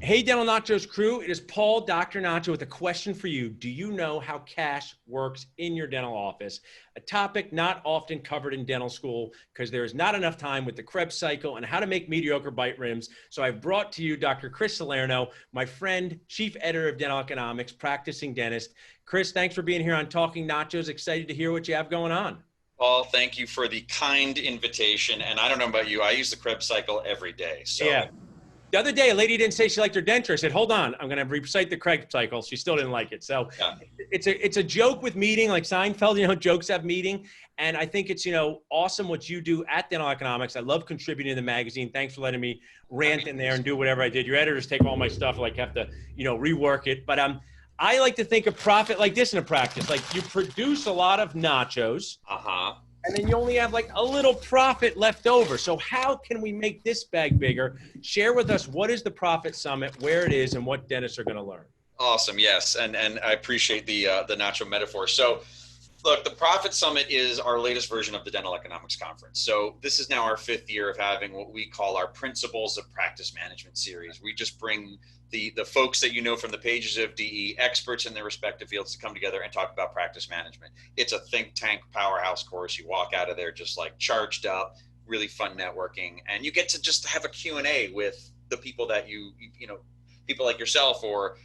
Hey, Dental Nachos crew, it is Paul, Dr. Nacho, with a question for you. Do you know how cash works in your dental office? A topic not often covered in dental school because there is not enough time with the Krebs cycle and how to make mediocre bite rims. So I've brought to you Dr. Chris Saleirno, my friend, chief editor of Dental Economics, practicing dentist. Chris, thanks for being here on Talking Nachos. Excited to hear what you have going on. Paul, thank you for the kind invitation. And I don't know about you, I use the Krebs cycle every day. So. Yeah. The other day, a lady didn't say she liked her denture. I said, hold on, I'm going to recite the Krebs cycle. She still didn't like it. So yeah. It's a joke with meeting, like Seinfeld, jokes have meeting. And I think it's, awesome what you do at Dental Economics. I love contributing to the magazine. Thanks for letting me rant in there and do whatever I did. Your editors take all my stuff, have to, rework it. But I like to think of profit like this in a practice. Like you produce a lot of nachos. And then you only have a little profit left over. So how can we make this bag bigger? Share with us, what is the Profit Summit, where it is, and what dentists are going to learn. Awesome. Yes. And I appreciate the nacho metaphor. So look, the Profit Summit is our latest version of the Dental Economics Conference. So this is now our 5th year of having what we call our Principles of Practice Management series. We just bring the folks that from the pages of DE, experts in their respective fields, to come together and talk about practice management. It's a think tank powerhouse course. You walk out of there just charged up, really fun networking, and you get to just have a Q&A with the people that people like yourself or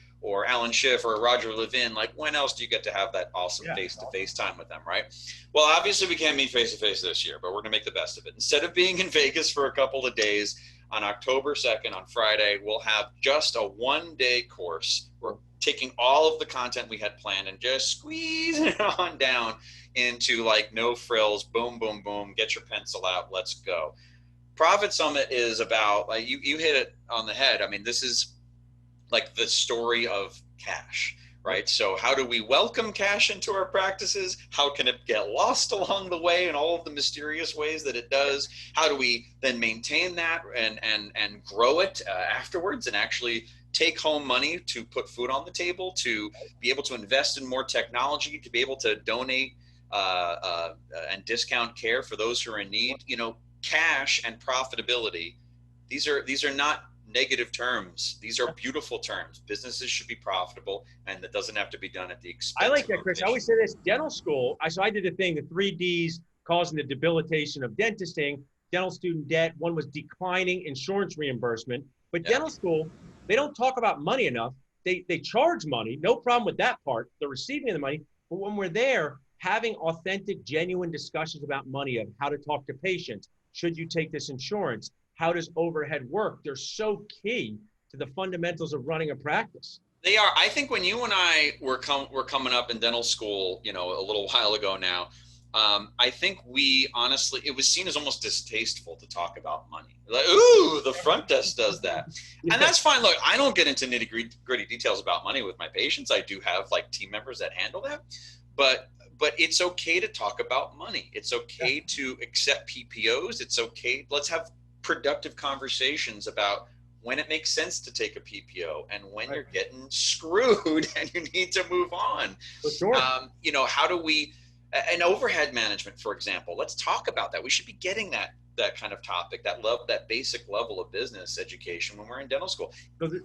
Alan Schiff or Roger Levin. When else do you get to have that awesome face-to-face time with them, right? Well, obviously we can't meet face-to-face this year, but we're gonna make the best of it. Instead of being in Vegas for a couple of days, on October 2nd, on Friday, we'll have just a one-day course. We're taking all of the content we had planned and just squeezing it on down into no frills, boom, boom, boom, get your pencil out, let's go. Profit Summit is about, you hit it on the head. I mean, this is the story of cash, right? So how do we welcome cash into our practices? How can it get lost along the way in all of the mysterious ways that it does? How do we then maintain that and grow it afterwards and actually take home money to put food on the table, to be able to invest in more technology, to be able to donate and discount care for those who are in need? Cash and profitability, these are not negative terms. These are beautiful terms. Businesses should be profitable, and that doesn't have to be done at the expense. I like that, Chris. I always say this: dental school. So I did a thing, the 3 Ds causing the debilitation of dentisting. Dental student debt. One was declining insurance reimbursement. But dental school, they don't talk about money enough. They charge money. No problem with that part. The receiving of the money. But when we're there, having authentic, genuine discussions about money, of how to talk to patients. Should you take this insurance? How does overhead work? They're so key to the fundamentals of running a practice. They are. I think when you and I were coming up in dental school, a little while ago now, I think we honestly, it was seen as almost distasteful to talk about money. Ooh, the front desk does that. And that's fine. Look, I don't get into nitty-gritty details about money with my patients. I do have team members that handle that. But it's okay to talk about money. It's okay to accept PPOs. It's okay. Let's have productive conversations about when it makes sense to take a PPO and when you're getting screwed and you need to move on. For sure. How do we, and overhead management, for example, let's talk about that. We should be getting that kind of topic, that basic level of business education when we're in dental school.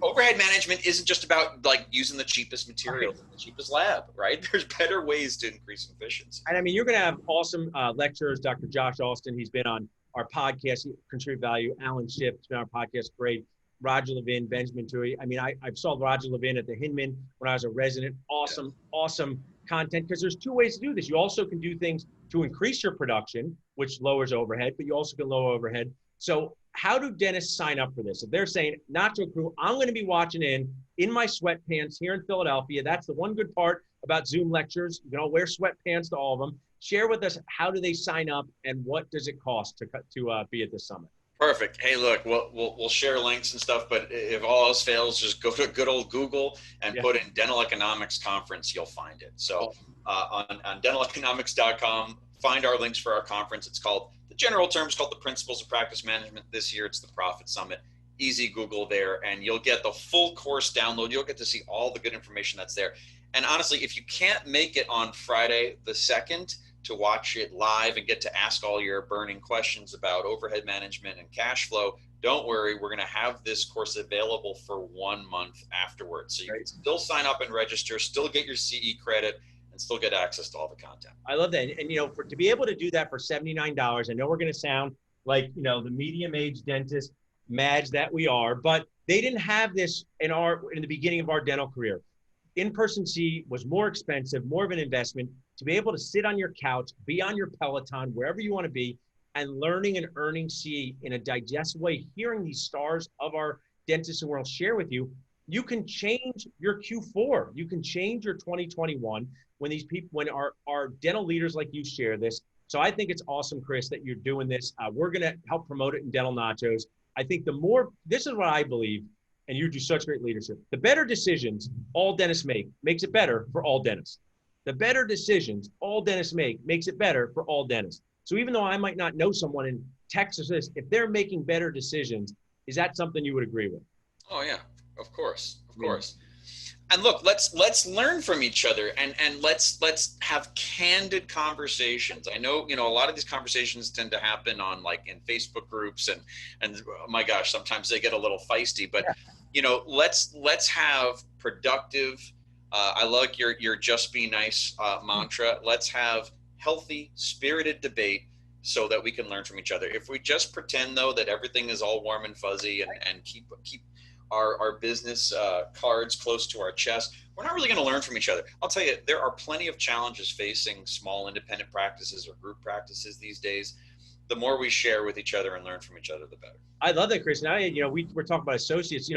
Overhead management isn't just about using the cheapest materials in the cheapest lab, right? There's better ways to increase efficiency. And I mean, you're going to have awesome lecturers. Dr. Josh Austin, he's been on our podcast, Contribute Value. Alan Schiff, it's been our podcast, great. Roger Levin, Benjamin Tui. I mean, I saw Roger Levin at the Hinman when I was a resident. Awesome content, because there's 2 ways to do this. You also can do things to increase your production, which lowers overhead, but you also can lower overhead. So how do dentists sign up for this? If they're saying, Nacho crew, I'm going to be watching in my sweatpants here in Philadelphia. That's the one good part about Zoom lectures. You can all wear sweatpants to all of them. Share with us, how do they sign up and what does it cost to be at the summit? Perfect. Hey, look, we'll share links and stuff, but if all else fails, just go to good old Google and put in Dental Economics Conference. You'll find it. So on dentaleconomics.com, find our links for our conference. It's called, the general term is called the Principles of Practice Management. This year, it's the Profit Summit. Easy Google there, and you'll get the full course download. You'll get to see all the good information that's there. And honestly, if you can't make it on Friday the 2nd, to watch it live and get to ask all your burning questions about overhead management and cash flow, don't worry, we're going to have this course available for 1 month afterwards. So you can still sign up and register, still get your CE credit, and still get access to all the content. I love that. And to be able to do that for $79, I know we're going to sound like, the medium-aged dentist mads that we are, but they didn't have this in the beginning of our dental career. In-person CE was more expensive, more of an investment. To be able to sit on your couch, be on your Peloton, wherever you want to be, and learning and earning CE in a digestible way, hearing these stars of our dentists who will share with you, you can change your Q4. You can change your 2021 when our dental leaders like you share this. So I think it's awesome, Chris, that you're doing this. We're going to help promote it in Dental Nachos. I think this is what I believe, and you do such great leadership. The better decisions all dentists makes it better for all dentists. The better decisions all dentists makes it better for all dentists. So even though I might not know someone in Texas, if they're making better decisions, is that something you would agree with? Oh yeah, of course. And look, let's learn from each other and let's have candid conversations. I know, a lot of these conversations tend to happen on in Facebook groups and oh my gosh, sometimes they get a little feisty, but let's have productive, I like your just be nice mantra. Let's have healthy, spirited debate so that we can learn from each other. If we just pretend though that everything is all warm and fuzzy and keep our business cards close to our chest, we're not really going to learn from each other. I'll tell you, there are plenty of challenges facing small independent practices or group practices these days. The more we share with each other and learn from each other, the better. I love that, Chris. Now, we're talking about associates.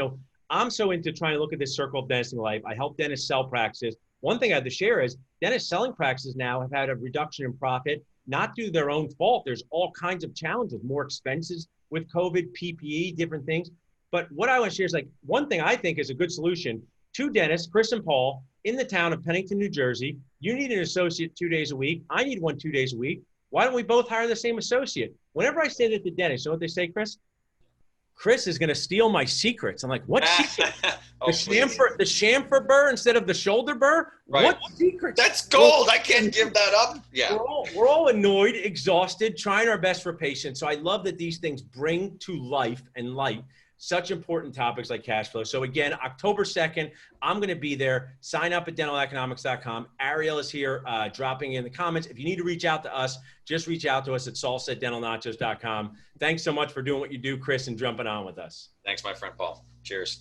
I'm so into trying to look at this circle of dentist life. I help dentists sell practices. One thing I have to share is dentist selling practices now have had a reduction in profit, not due to their own fault. There's all kinds of challenges, more expenses with COVID, PPE, different things. But what I want to share is one thing I think is a good solution. 2 dentists, Chris and Paul, in the town of Pennington, New Jersey. You need an associate 2 days a week. I need one 2 days a week. Why don't we both hire the same associate? Whenever I say that to dentists, you know what they say, Chris? Chris is going to steal my secrets. I'm like, what secret? The chamfer burr instead of the shoulder burr? Right. What secret? That's gold. I can't give that up. Yeah. We're all annoyed, exhausted, trying our best for patients. So I love that these things bring to life and light such important topics like cash flow. So again, October 2nd, I'm going to be there. Sign up at dentaleconomics.com. Ariel is here dropping in the comments. If you need to reach out to us, just reach out to us at salsa@dentalnachos.com. Thanks so much for doing what you do, Chris, and jumping on with us. Thanks, my friend Paul. Cheers.